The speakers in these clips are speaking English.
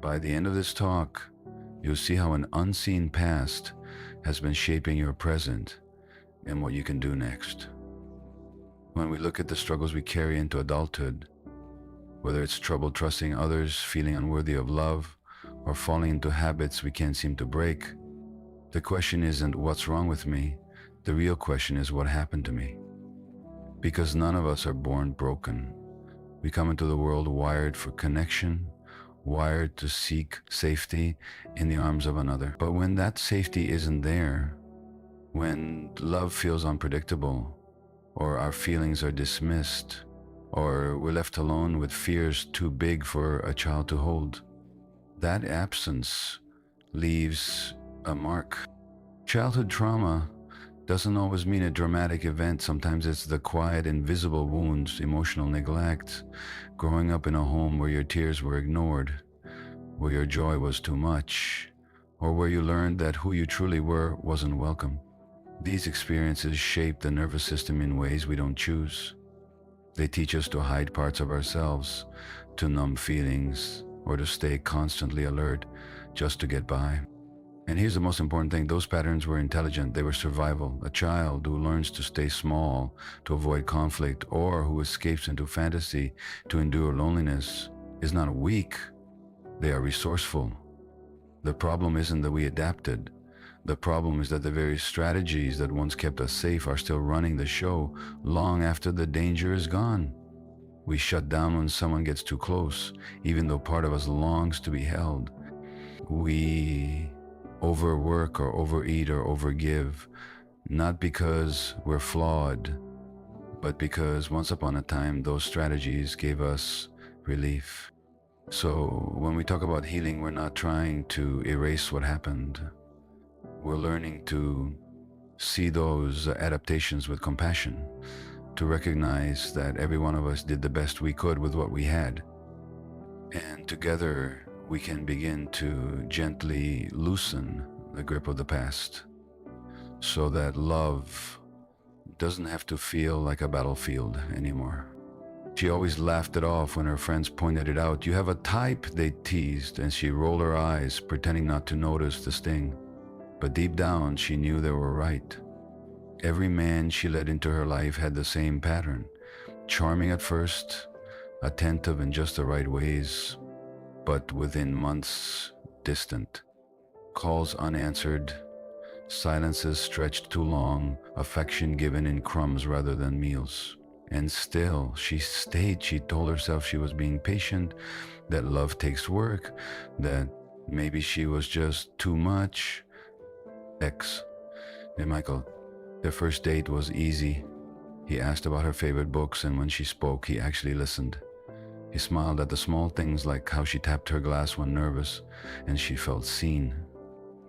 By the end of this talk, you'll see how an unseen past has been shaping your present and what you can do next. When we look at the struggles we carry into adulthood, whether it's trouble trusting others, feeling unworthy of love, or falling into habits we can't seem to break, the question isn't what's wrong with me. The real question is what happened to me. Because none of us are born broken. We come into the world wired for connection, wired to seek safety in the arms of another. But when that safety isn't there, when love feels unpredictable, or our feelings are dismissed, or we're left alone with fears too big for a child to hold, that absence leaves a mark. Childhood trauma doesn't always mean a dramatic event. Sometimes it's the quiet, invisible wounds, emotional neglect, growing up in a home where your tears were ignored, where your joy was too much, or where you learned that who you truly were wasn't welcome. These experiences shape the nervous system in ways we don't choose. They teach us to hide parts of ourselves, to numb feelings, or to stay constantly alert just to get by. And here's the most important thing, those patterns were intelligent, they were survival. A child who learns to stay small, to avoid conflict, or who escapes into fantasy to endure loneliness is not weak, they are resourceful. The problem isn't that we adapted. The problem is that the very strategies that once kept us safe are still running the show long after the danger is gone. We shut down when someone gets too close, even though part of us longs to be held. We overwork or overeat or overgive, not because we're flawed, but because once upon a time those strategies gave us relief. So when we talk about healing, we're not trying to erase what happened. We're learning to see those adaptations with compassion, to recognize that every one of us did the best we could with what we had. And together we can begin to gently loosen the grip of the past so that love doesn't have to feel like a battlefield anymore. She always laughed it off when her friends pointed it out. "You have a type," they teased, and she rolled her eyes, pretending not to notice the sting. But deep down, she knew they were right. Every man she let into her life had the same pattern. Charming at first, attentive in just the right ways, but within months, distant. Calls unanswered, silences stretched too long, affection given in crumbs rather than meals. And still, she stayed. She told herself she was being patient, that love takes work, that maybe she was just too much. Hey Michael, their first date was easy. He asked about her favorite books, and when she spoke, he actually listened. He smiled at the small things like how she tapped her glass when nervous, and she felt seen.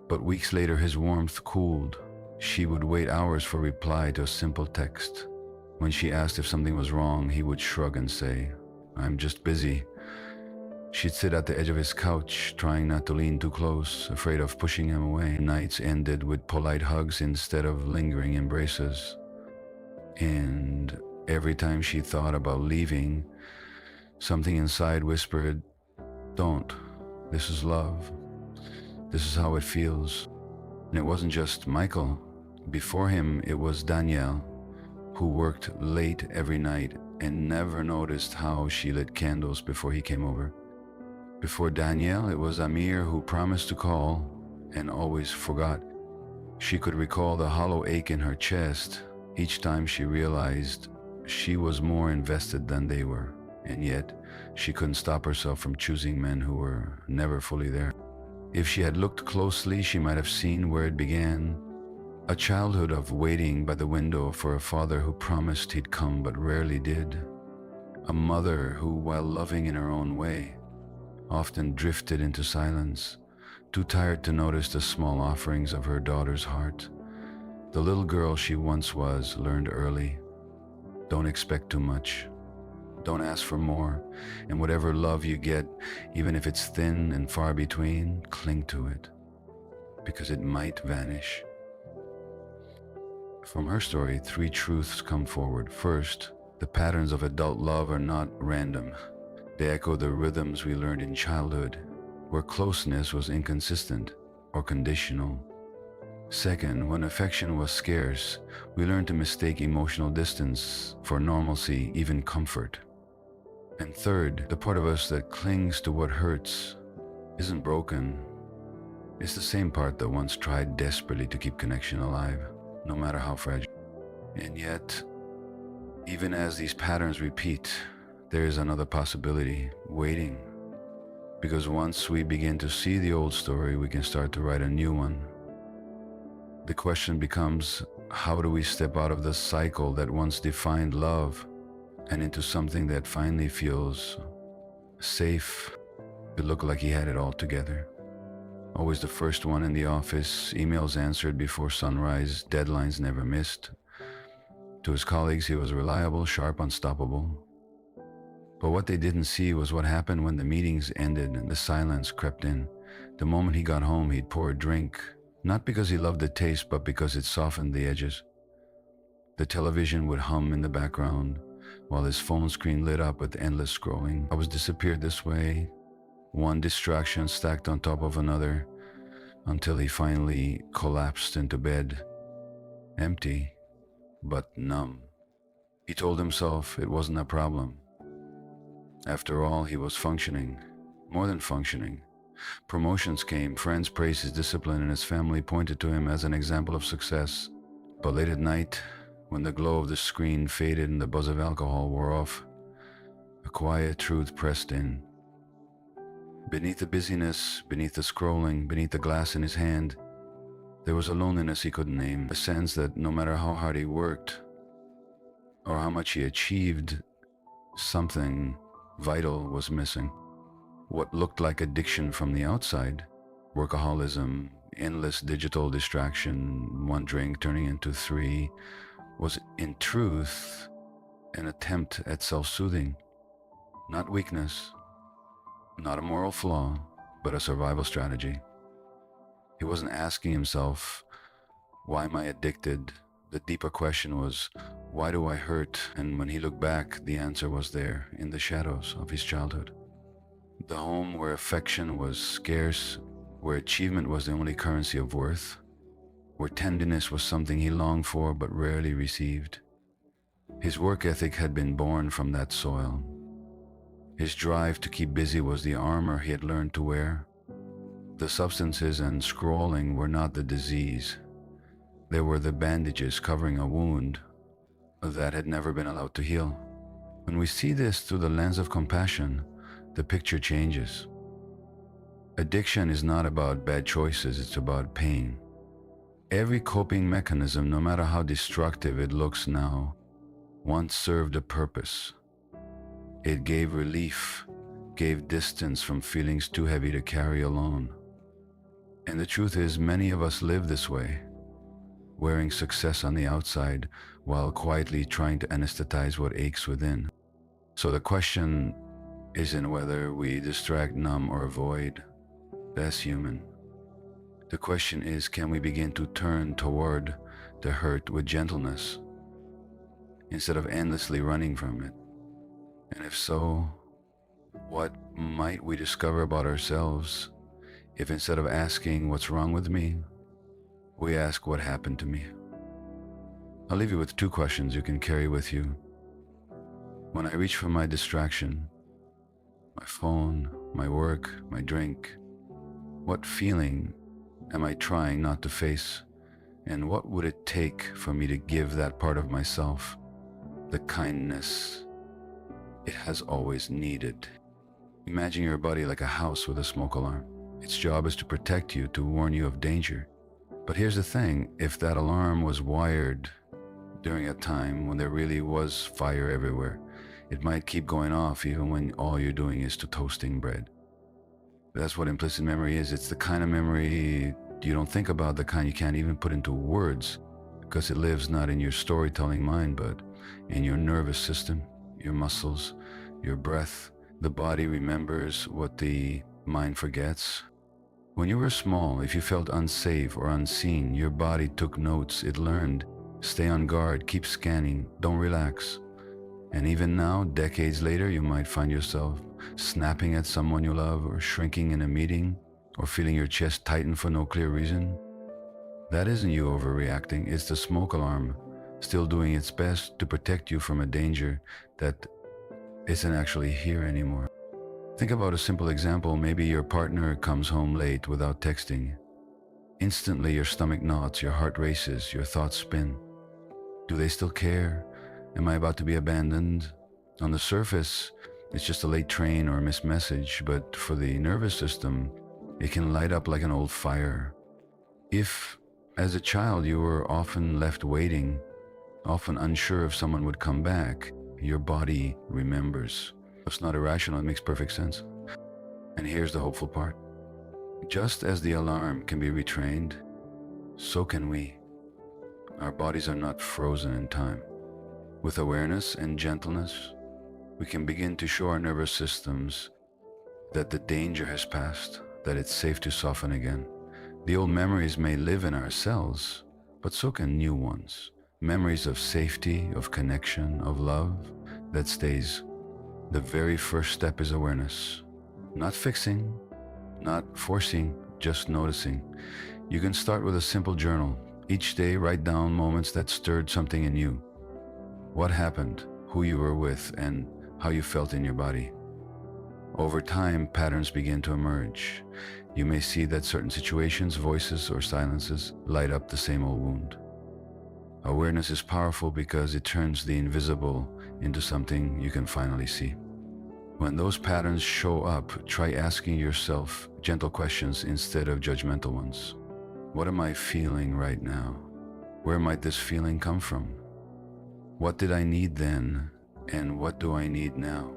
But weeks later, his warmth cooled. She would wait hours for a reply to a simple text. When she asked if something was wrong, he would shrug and say, "I'm just busy." She'd sit at the edge of his couch, trying not to lean too close, afraid of pushing him away. Nights ended with polite hugs instead of lingering embraces. And every time she thought about leaving, something inside whispered, "Don't. This is love. This is how it feels." And it wasn't just Michael. Before him, it was Danielle, who worked late every night and never noticed how she lit candles before he came over. Before Danielle, it was Amir, who promised to call and always forgot. She could recall the hollow ache in her chest each time she realized she was more invested than they were, and yet she couldn't stop herself from choosing men who were never fully there. If she had looked closely, she might have seen where it began. A childhood of waiting by the window for a father who promised he'd come but rarely did. A mother who, while loving in her own way, often drifted into silence, too tired to notice the small offerings of her daughter's heart. The little girl she once was learned early, don't expect too much. Don't ask for more. And whatever love you get, even if it's thin and far between, cling to it, because it might vanish. From her story, 3 truths come forward. First, the patterns of adult love are not random. They echo the rhythms we learned in childhood. where closeness was inconsistent or conditional. Second, when affection was scarce, we learned to mistake emotional distance for normalcy, even comfort. And third, the part of us that clings to what hurts isn't broken. It's the same part that once tried desperately to keep connection alive, no matter how fragile. And yet, even as these patterns repeat, there is another possibility waiting. Because once we begin to see the old story, we can start to write a new one. The question becomes, how do we step out of the cycle that once defined love and into something that finally feels safe? It looked like he had it all together. Always the first one in the office, emails answered before sunrise, deadlines never missed. To his colleagues, he was reliable, sharp, unstoppable. But what they didn't see was what happened when the meetings ended and the silence crept in. The moment he got home, he'd pour a drink, not because he loved the taste, but because it softened the edges. The television would hum in the background, while his phone screen lit up with endless scrolling. Hours disappeared this way, one distraction stacked on top of another, until he finally collapsed into bed, empty, but numb. He told himself it wasn't a problem. After all, he was functioning, more than functioning. Promotions came, friends praised his discipline, and his family pointed to him as an example of success. But late at night, when the glow of the screen faded and the buzz of alcohol wore off, a quiet truth pressed in. Beneath the busyness, beneath the scrolling, beneath the glass in his hand, there was a loneliness he couldn't name, a sense that no matter how hard he worked or how much he achieved, something vital was missing. What looked like addiction from the outside, workaholism, endless digital distraction, one drink turning into three, was in truth an attempt at self-soothing. Not weakness, not a moral flaw, but a survival strategy. He wasn't asking himself, why am I addicted? The deeper question was, why do I hurt? And when he looked back, the answer was there in the shadows of his childhood. The home where affection was scarce, where achievement was the only currency of worth, where tenderness was something he longed for but rarely received. His work ethic had been born from that soil. His drive to keep busy was the armor he had learned to wear. The substances and scrolling were not the disease. They were the bandages covering a wound that had never been allowed to heal. When we see this through the lens of compassion, the picture changes. Addiction is not about bad choices, it's about pain. Every coping mechanism, no matter how destructive it looks now, once served a purpose. It gave relief, gave distance from feelings too heavy to carry alone. And the truth is, many of us live this way, wearing success on the outside while quietly trying to anesthetize what aches within. So the question isn't whether we distract, numb, or avoid. That's human. The question is, can we begin to turn toward the hurt with gentleness instead of endlessly running from it? And if so, what might we discover about ourselves if instead of asking what's wrong with me, we ask what happened to me? I'll leave you with two questions you can carry with you. When I reach for my distraction, my phone, my work, my drink, what feeling am I trying not to face? And what would it take for me to give that part of myself the kindness it has always needed? Imagine your body like a house with a smoke alarm. Its job is to protect you, to warn you of danger. But here's the thing, if that alarm was wired during a time when there really was fire everywhere, it might keep going off even when all you're doing is toasting bread. That's what implicit memory is. It's the kind of memory you don't think about, the kind you can't even put into words, because it lives not in your storytelling mind, but in your nervous system, your muscles, your breath. The body remembers what the mind forgets. When you were small, if you felt unsafe or unseen, your body took notes. It learned, stay on guard, keep scanning, don't relax. And even now, decades later, you might find yourself snapping at someone you love, or shrinking in a meeting, or feeling your chest tighten for no clear reason. That isn't you overreacting, it's the smoke alarm still doing its best to protect you from a danger that isn't actually here anymore. Think about a simple example. Maybe your partner comes home late without texting. Instantly, your stomach knots, your heart races, your thoughts spin. Do they still care? Am I about to be abandoned? On the surface, it's just a late train or a missed message, but for the nervous system, it can light up like an old fire. If, as a child, you were often left waiting, often unsure if someone would come back, your body remembers. It's not irrational, it makes perfect sense. And here's the hopeful part. Just as the alarm can be retrained, so can we. Our bodies are not frozen in time. With awareness and gentleness, we can begin to show our nervous systems that the danger has passed, that it's safe to soften again. The old memories may live in our cells, but so can new ones. Memories of safety, of connection, of love that stays. The very first step is awareness. Not fixing, not forcing, just noticing. You can start with a simple journal. Each day, write down moments that stirred something in you. What happened, who you were with, and how you felt in your body. Over time, patterns begin to emerge. You may see that certain situations, voices, or silences light up the same old wound. Awareness is powerful because it turns the invisible into something you can finally see. When those patterns show up, try asking yourself gentle questions instead of judgmental ones. What am I feeling right now? Where might this feeling come from? What did I need then, and what do I need now?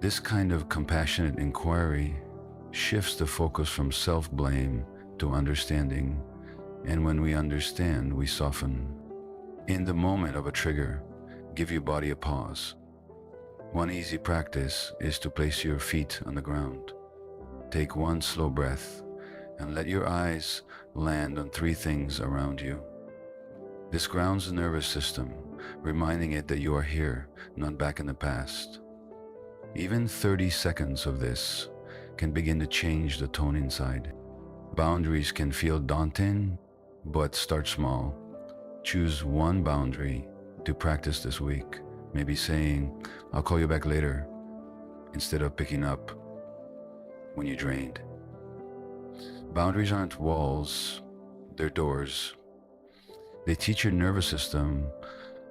This kind of compassionate inquiry shifts the focus from self-blame to understanding, and when we understand, we soften. In the moment of a trigger, give your body a pause. One easy practice is to place your feet on the ground. Take one slow breath and let your eyes land on 3 things around you. This grounds the nervous system, reminding it that you are here, not back in the past. Even 30 seconds of this can begin to change the tone inside. Boundaries can feel daunting, but start small. Choose one boundary to practice this week. Maybe saying, "I'll call you back later," instead of picking up when you're drained. Boundaries aren't walls, they're doors. They teach your nervous system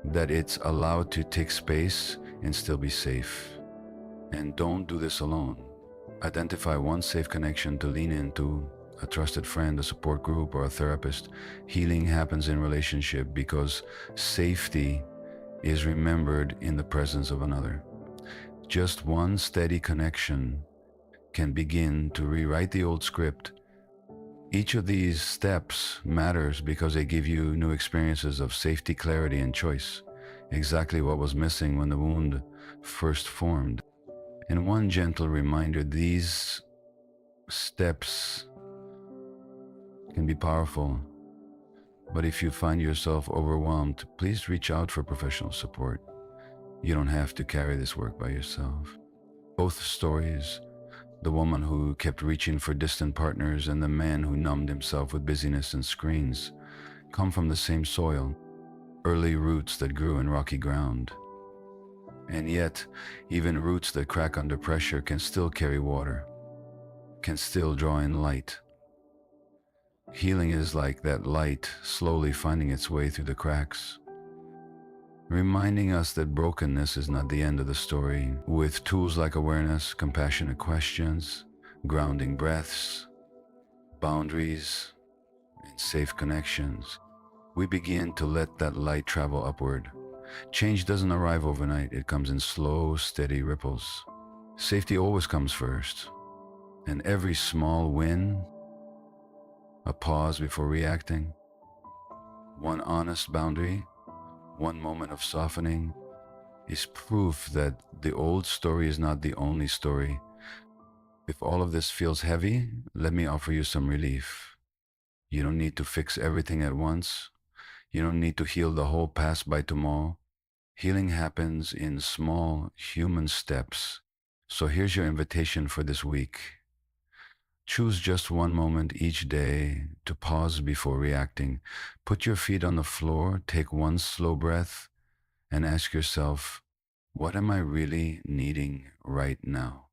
that it's allowed to take space and still be safe. And don't do this alone. Identify one safe connection to lean into, a trusted friend, a support group, or a therapist. Healing happens in relationship because safety is remembered in the presence of another. Just one steady connection can begin to rewrite the old script. Each of these steps matters because they give you new experiences of safety, clarity, and choice. Exactly what was missing when the wound first formed. And one gentle reminder, these steps can be powerful. But if you find yourself overwhelmed, please reach out for professional support. You don't have to carry this work by yourself. Both stories, the woman who kept reaching for distant partners and the man who numbed himself with busyness and screens, come from the same soil, early roots that grew in rocky ground. And yet, even roots that crack under pressure can still carry water, can still draw in light. Healing is like that light slowly finding its way through the cracks, reminding us that brokenness is not the end of the story. With tools like awareness, compassionate questions, grounding breaths, boundaries, and safe connections, we begin to let that light travel upward. Change doesn't arrive overnight, it comes in slow, steady ripples. Safety always comes first, and every small win, a pause before reacting, one honest boundary, one moment of softening, is proof that the old story is not the only story. If all of this feels heavy, let me offer you some relief. You don't need to fix everything at once. You don't need to heal the whole past by tomorrow. Healing happens in small human steps. So here's your invitation for this week. Choose just one moment each day to pause before reacting. Put your feet on the floor, take one slow breath, and ask yourself, what am I really needing right now?